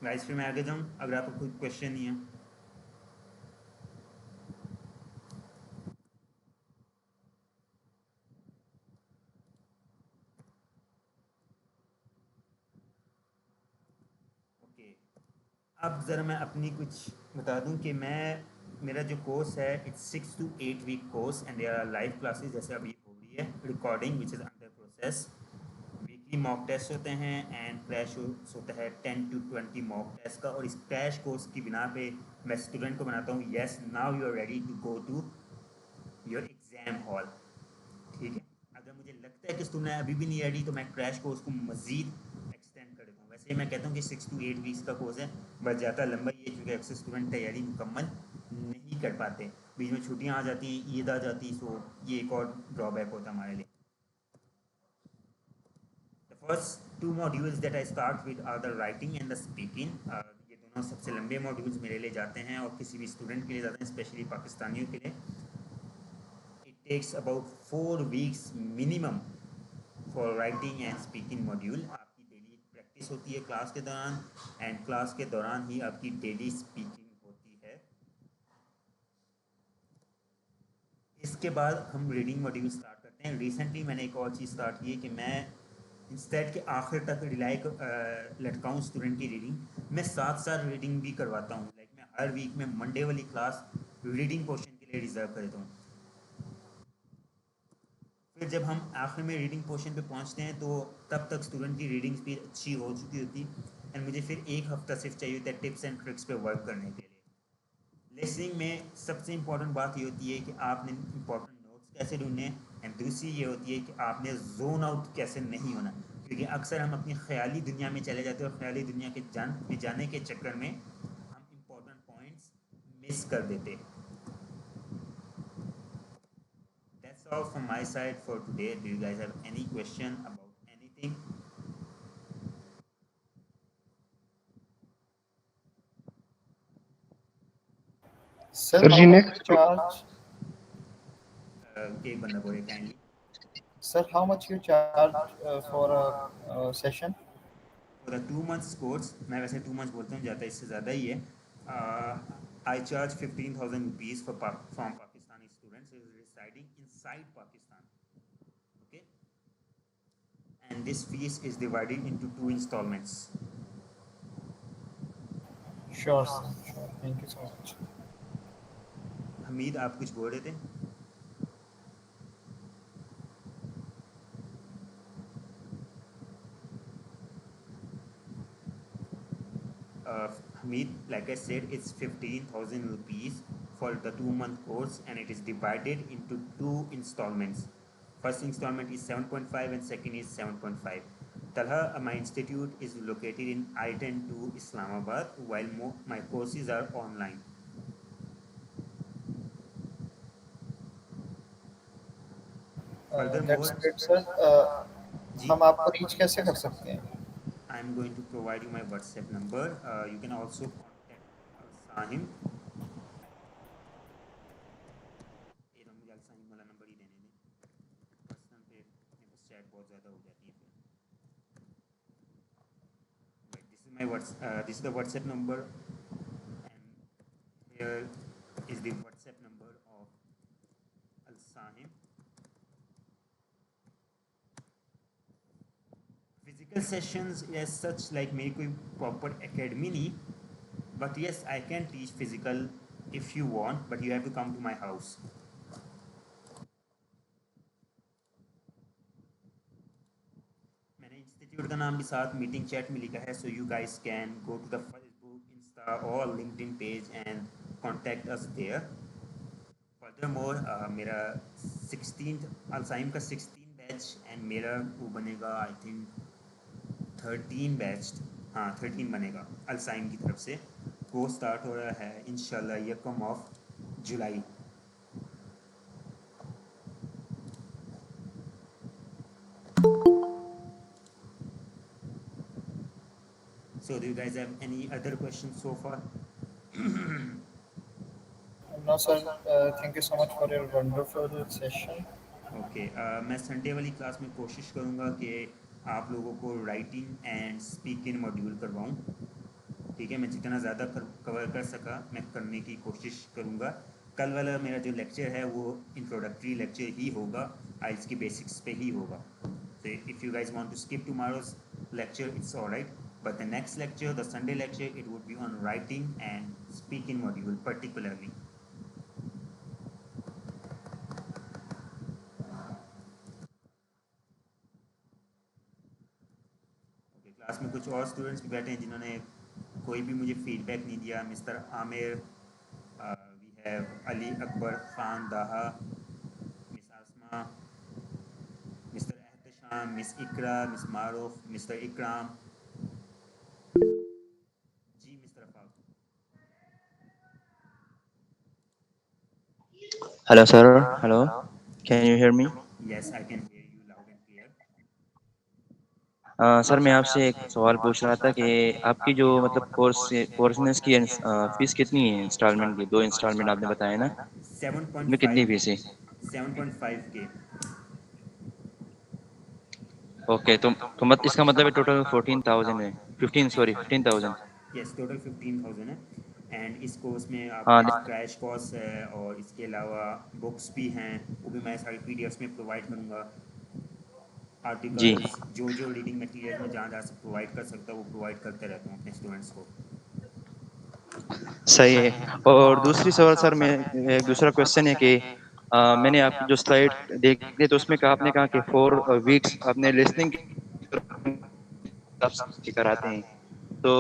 Guys फिर मैं आगे जाऊँ अगर आपको कोई क्वेश्चन नहीं है। ओके, अब ज़रा मैं अपनी कुछ बता दूं कि मेरा जो कोर्स है it's 6 to 8 week course and there are live classes, जैसे अभी हो रही है recording which is under process. Weekly mock test होते हैं एंड क्रैश होता है 10 to 20 मॉक टेस्ट का, और इस क्रैश कोर्स की बिना पे मैं स्टूडेंट को बनाता हूँ yes now you are ready to go to your exam hall. ठीक है। अगर मुझे लगता है कि स्टूडेंट अभी भी नहीं रेडी तो मैं क्रैश कोर्स को मज़ीद एक्सटेंड कर देता हूँ। वैसे मैं कहता हूँ कि 6 to 8 वीक्स का कोर्स है, बट ज़्यादा लंबा ही है क्योंकि अक्सर स्टूडेंट तैयारी मुकम्मल नहीं कर पाते, बीच में छुट्टियाँ आ जाती हैं, ईद आ जाती है, सो ये एक और ड्रॉबैक होता है हमारे लिए। The first two modules that I start with are the writing and the speaking. ये दोनों सबसे लंबे मॉड्यूल्स मेरे लिए जाते हैं और किसी भी स्टूडेंट के लिए जाते हैं, स्पेशली पाकिस्तानियों के लिए। It takes about 4 weeks minimum for writing and speaking module. आपकी डेली प्रैक्टिस होती है क्लास के दौरान एंड क्लास के दौरान ही आपकी डेली स्पीकिंग होती है। इसके बाद हम रीडिंग मॉड्यूल स्टार्ट करते हैं। रिसेंटली मैंने एक और चीज़ स्टार्ट की है कि मैं इंस्टेड के आखिर तक लटकाऊँ स्टूडेंट की रीडिंग, मैं साथ साथ रीडिंग भी करवाता हूँ। लाइक मैं हर वीक में मंडे वाली क्लास रीडिंग पोर्शन के लिए रिजर्व कर देता हूँ। फिर जब हम आखिर में रीडिंग पोर्शन पे पहुँचते हैं तो तब तक स्टूडेंट की रीडिंग स्पीड अच्छी हो चुकी होती एंड मुझे फिर एक हफ्ता सिर्फ चाहिए होता है टिप्स एंड ट्रिक्स पे वर्क करने के लिए। लिसनिंग में सबसे इम्पॉर्टेंट बात ये होती है कि आपने इम्पॉर्टेंट नोट्स कैसे ढूंढने, एंड दूसरी ये होती है कि आपने जोन आउट कैसे नहीं होना, क्योंकि अक्सर हम अपनी ख्याली दुनिया में चले जाते हैं और ख्याली दुनिया के जाने के चक्कर में हम इम्पॉर्टेंट पॉइंट्स मिस कर देते हैं। That's all from my side for today. Do you guys have any question about anything? Sir, sir how जी much you नेक्स्ट। charge? एक बंदा बोले kindly. Sir, how much you charge for a session? For the 2 months course, मैं वैसे 2 months बोलता हूँ, ज़्यादा इससे ज़्यादा ही है। आई charge 15,000 rupees from Pakistani students residing inside Pakistan. Okay, and and this fees is divided into 2 installments. Sure, sir. Sure. Thank you so much. Hamid, आप कुछ बोल रहे थे? Hamid, like I said, it's 15,000 rupees for the 2-month course, and it is divided into 2 installments. First installment is 7.5 and second is 7.5. Talha, my institute is located in I-10 Islamabad, while my courses are online. That's great, sir. हम आपको reach कैसे कर सकते हैं? I am going to provide you my WhatsApp number. You can also contact Al-Sahim. ये तो मुझे Al-Sahim वाला नंबर ही देने दें. पर्सनल पे मेरे को चैट बहुत ज़्यादा हो जाती है फिर. Right, this is the WhatsApp number, and here is the WhatsApp number of Al-Sahim. Physical sessions as such, like मेरी कोई proper academy नहीं, but yes, I can teach physical if you want, but you have to come to my house. मैंने institute का नाम भी साथ meeting chat में लिखा है, so you guys can go to the Facebook, Insta or LinkedIn page and contact us there. Furthermore, मेरा 16th Al-Sahim का 16 बैच एंड मेरा वो बनेगा आई थिंक 13 बैच, हाँ 13 बनेगा Al-Sahim की तरफ से. कोर्स स्टार्ट हो रहा है इंशाल्लाह यकम of July. So do you guys have any other questions so far? No, sir. Thank you so much for your wonderful session. Okay, मैं संडे वाली क्लास में कोशिश करूँगा कि आप लोगों को राइटिंग एंड स्पीकिंग मॉड्यूल करवाऊँ. ठीक है, मैं जितना ज़्यादा कवर कर सका मैं करने की कोशिश करूँगा. कल वाला मेरा जो लेक्चर है वो इंट्रोडक्टरी लेक्चर ही होगा, आइल्स की बेसिक्स पे ही होगा. So if you guys want to skip tomorrow's lecture, it's all right. But the next lecture, the Sunday lecture, it would be on writing and speaking module particularly. Okay, class में कुछ और students भी बैठे हैं जिन्होंने कोई भी मुझे फीडबैक नहीं दिया. Mister Aamir, we have Ali Akbar Khan Daha, miss Asma, mister Ehtesham, miss Iqra, miss Maroof, mister Ikram. जी mister Afaq. Hello, sir. Hello. Can you hear me? Yes, I can hear you loud and clear. Sir मैं आपसे एक सवाल पूछ रहा था कि आपकी जो मतलब कोर्सेज की फीस कितनी है इंस्टॉलमेंट की? 2 इंस्टॉलमेंट आपने बताया ना, उसमें कितनी 7.5 फीस है? 7.5 के. ओके, तो मत इसका मतलब है टोटल 14,000 है. 15,000. यस, टोटल 15,000 है. एंड इस कोर्स में हाँ. आपको क्रैश कोर्स है और इसके अलावा बुक्स भी हैं, वो भी मैं सारी पीडीएफ्स में प्रोवाइड करूँगा. जी. आर्टिकल्स जो रीडिंग मटेरियल में जहाँ जहाँ से प्रोवाइड कर सकता हूँ वो प्रोवाइड करते रहता हूँ अपने स्टूडेंट्स को. सही है. और दूसरी सवाल सर, मैं एक दूसरा क्वेश्चन है कि मैंने आपकी जो स्लाइड देखी तो उसमें आपने कहा कि 4 वीक्स आपने लिसनिंग कराते हैं, तो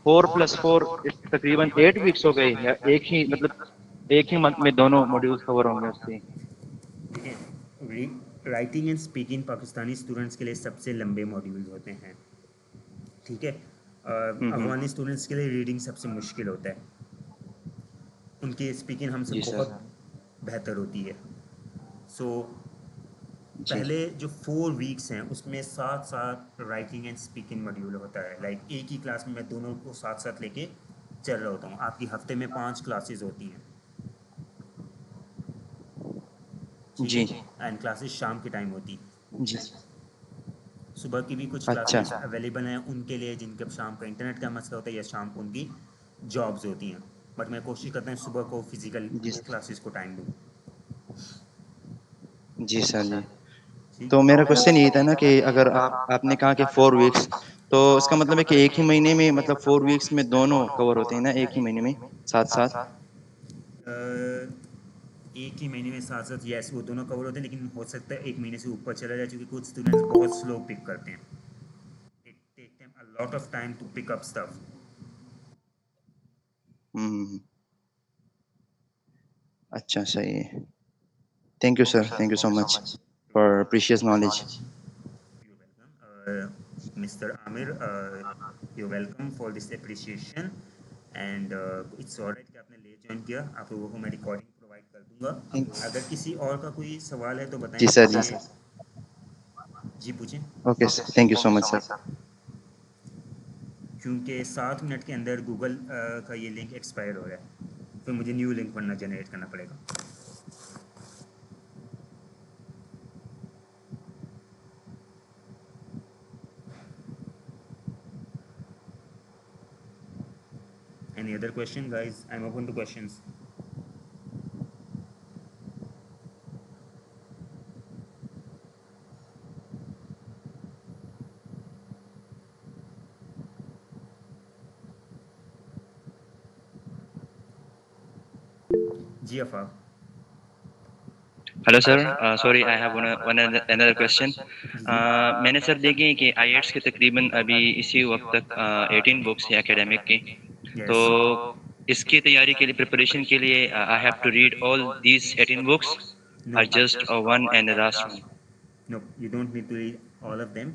4+4 तकरीबन 8 वीक्स हो गए, या एक ही मंथ में दोनों मॉड्यूल्स कवर होंगे उसके? देखिए, writing and speaking Pakistani students के लिए सबसे लंबे मॉड्यूल्स होते हैं. ठीक है, अफगानी स्टूडेंट्स के लिए रीडिंग सबसे मुश्किल होता है, उनकी स्पीकिंग हमसे जी बहुत सर. बेहतर होती है. सो जी. पहले जो 4 वीक्स हैं उसमें साथ साथ राइटिंग एंड स्पीकिंग मॉड्यूल होता है. लाइक एक ही क्लास में मैं दोनों को साथ साथ लेके चल रहा होता हूँ. आपकी हफ्ते में 5 क्लासेस होती हैं. ठीक जी. है, एंड क्लासेस शाम के टाइम होती हैं. जी. सुबह की भी कुछ अच्छा. क्लासेस अवेलेबल हैं उनके लिए जिनके शाम का इंटरनेट का मसला होता है या शाम को उनकी जॉब्स होती हैं. बट मैं कोशिश करता हूँ सुबह को फिजिकल जी. क्लासेस को टाइम दूँ. जी सर. जी. तो मेरा क्वेश्चन ये था ना कि अगर आपने कहा कि 4 वीक्स, तो इसका मतलब है कि एक ही महीने में, मतलब 4 वीक्स में दोनों कवर होते हैं ना, एक ही महीने में साथ साथ? एक ही महीने में साथ साथ यस वो दोनों कवर होते हैं, लेकिन हो सकता है एक महीने से ऊपर चला जाए, क्योंकि कुछ स्टूडेंट्स बहुत स्लो पिक करते हैं. It take them a lot of time to pick up stuff. Hmm. अच्छा, सही है। Thank you sir, thank you so much for precious knowledge. You're welcome. Mr. Amir, you're welcome for this appreciation. And it's alright कि आपने late join किया. आप लोगों को मैं रिकॉर्डिंग प्रोवाइड कर दूंगा. अगर किसी और का कोई सवाल है तो बताएं. जी सर, जी सर। जी पूछें. Okay sir, thank you so much sir. क्योंकि 7 मिनट के अंदर गूगल का ये लिंक एक्सपायर हो रहा है, फिर मुझे न्यू लिंक बनना जनरेट करना पड़ेगा. Any other question, guys? I'm open to questions. जी Afaq. Hello sir, sorry I have one another question. मैंने सर देखे हैं कि आईएल्ट्स के तकरीबन अभी इसी वक्त तक 18 बुक्स हैं एकेडमिक की। तो Yes. इसकी तैयारी के लिए, प्रिपरेशन के लिए, I have to read all these 18 books No. और just one and the last one? No, you don't need to read all of them.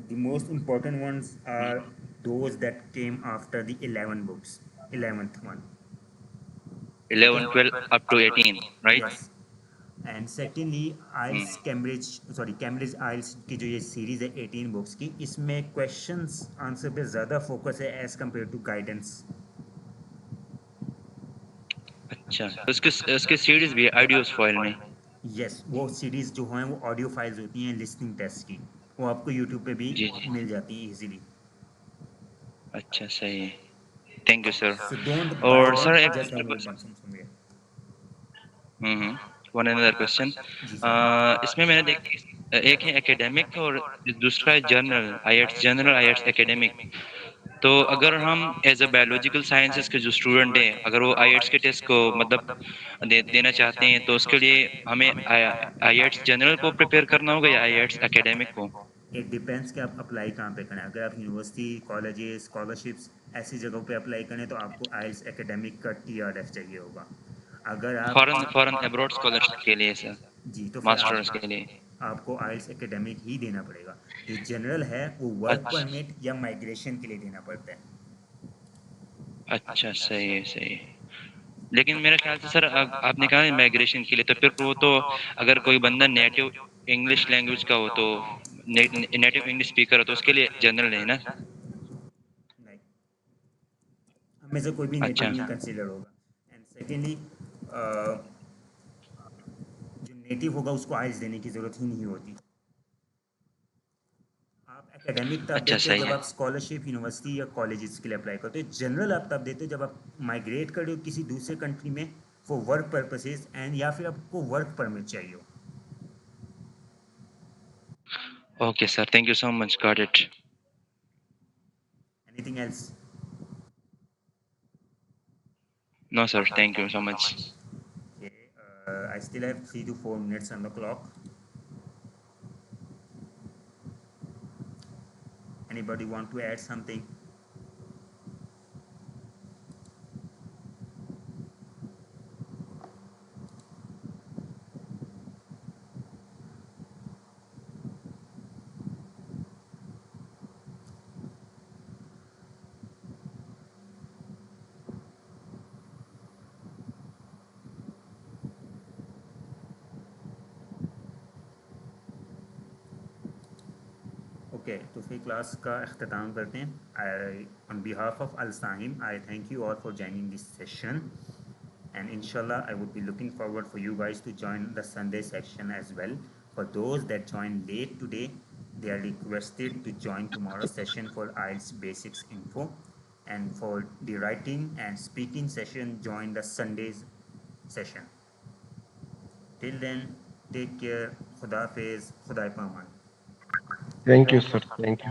The most important ones are those that came after the 11 books, 11th one. 11, 12 up to 18, right? Yes. And secondly IELTS Cambridge, sorry Cambridge IELTS की जो ये series है 18 books की, इसमें questions answer पे ज़्यादा focus है as compare to guidance. अच्छा, तो उसके उसके सीरीज भी ऑडियोस फाइल में? यस, वो सीरीज़ जो हैं वो ऑडियो फाइल्स होती हैं लिसनिंग टेस्ट की, वो आपको यूट्यूब पे भी जी जी। मिल जाती हैं इजीली. अच्छा, सही है। Thank you sir. So don't buy और देम, सर एक just download them from somewhere. One another question. जी सर. इसमें मैंने एक है एकेडमिक और दूसरा है general IELTS, general IELTS academic. तो अगर हम एज अ बायोलॉजिकल साइंसेज के जो स्टूडेंट हैं, अगर वो आईएल्ट्स के टेस्ट को मतलब देना चाहते हैं, तो उसके लिए हमें आईएल्ट्स जनरल को प्रिपेयर करना होगा या आईएल्ट्स एकेडमिक को? इट डिपेंड्स कि आप अप्लाई कहाँ पे करें. अगर आप यूनिवर्सिटी, कॉलेजेस, स्कॉलरशिप्स ऐसी जगहों पे अप्लाई करें तो आपको आइल्स एकेडमिक का TRF चाहिए होगा. अगर आप फॉरेन फॉरेन अब्रॉड स्कॉलरशिप के लिए सर, जी, तो फिर मास्टर्स के लिए? आपको आइल्स एकेडमिक ही देना पड़ेगा. जो जनरल है वो वर्क अच्छा परमिट या माइग्रेशन के लिए देना पड़ता है. अच्छा, सही है सही है। लेकिन मेरे ख्याल से सर, आपने कहा माइग्रेशन के लिए, तो फिर वो तो अगर कोई बंदा नेटिव इंग्लिश लैंग्वेज का हो, तो नेटिव इंग्लिश स्पीकर हो, तो उसके लिए जनरल है ना? नहीं, हम में से कोई भी नेटिव अच्छा नहीं कंसिडर होगा. एंड सेकेंडली जो नेटिव होगा उसको आइल्स देने की ज़रूरत ही नहीं होती. आप एकेडमिक तब अच्छा, देते हो सही जब है। आप स्कॉलरशिप, यूनिवर्सिटी या कॉलेजेस के लिए अप्लाई करते हो. जनरल आप तब देते हो जब आप माइग्रेट कर रहे हो किसी दूसरे कंट्री में फॉर वर्क पर्पसेस, एंड या फिर आपको वर्क परमिट चाहिए हो. Okay sir, thank you so much, got it. Anything else? No sir, thank you so much. Okay, I still have 3 to 4 minutes on the clock. Anybody want to add something? Okay, तो फिर class का अख्ताम करते हैं. I on behalf of Al Sahim I thank you all for joining this session, and inshallah I would be looking forward for you guys to join the Sunday section as well. For those that joined late today, they are requested to join tomorrow's session for IELTS basics info, and for the writing and speaking session join the Sunday's session. Till then, take care. खुदा हाफिज, खुदा पामान। Thank you sir, thank you.